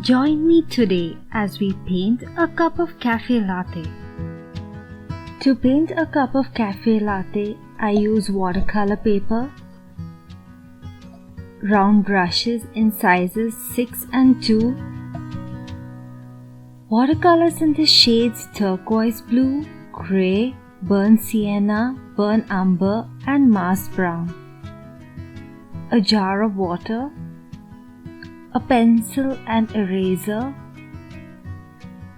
Join me today as we paint a cup of cafe latte. To paint a cup of cafe latte, I use watercolor paper, round brushes in sizes 6 and 2, watercolors in the shades turquoise blue, grey, burnt sienna, burnt umber and Mars brown, a jar of water, a pencil and eraser,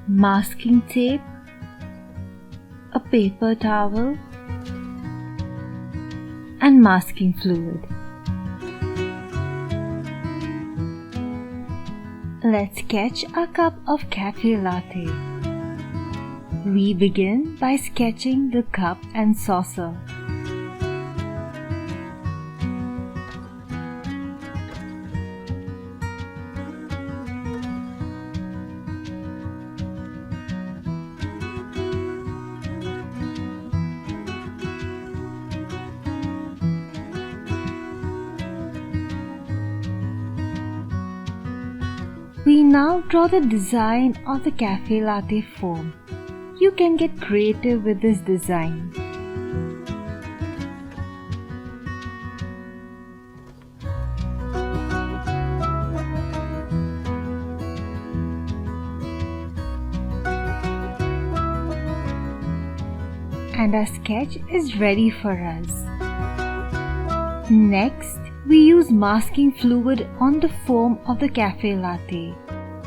masking tape, a paper towel, and masking fluid. Let's sketch a cup of cafe latte. We begin by sketching the cup and saucer. We now draw the design of the cafe latte foam. You can get creative with this design. And our sketch is ready for us. Next, we use masking fluid on the foam of the cafe latte.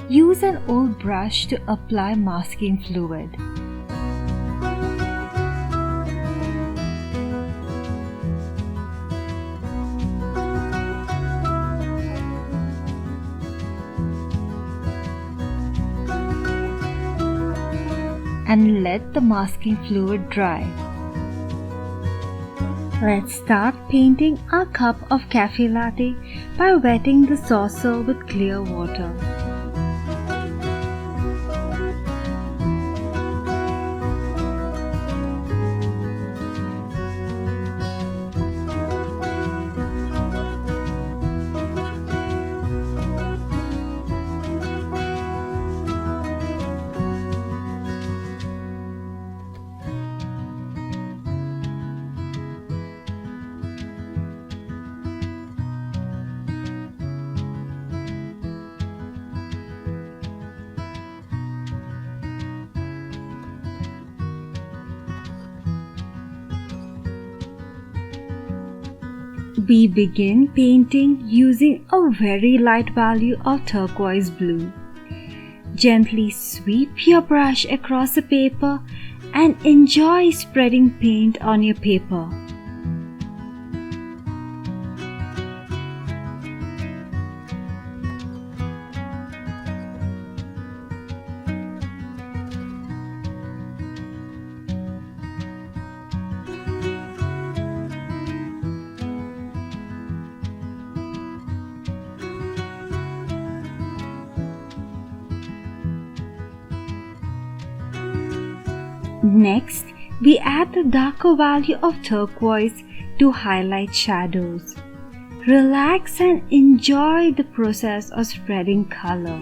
Use an old brush to apply masking fluid. And let the masking fluid dry. Let's start painting our cup of cafe latte by wetting the saucer with clear water. We begin painting using a very light value of turquoise blue. Gently sweep your brush across the paper and enjoy spreading paint on your paper. Next, we add the darker value of turquoise to highlight shadows. Relax and enjoy the process of spreading color.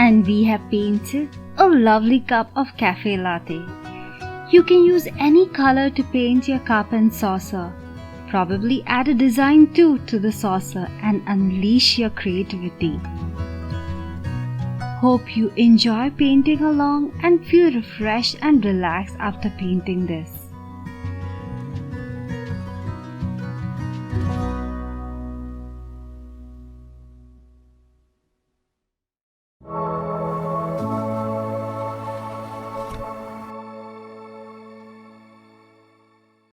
And we have painted a lovely cup of cafe latte. You can use any color to paint your cup and saucer. Probably add a design too to the saucer and unleash your creativity. Hope you enjoy painting along and feel refreshed and relaxed after painting this.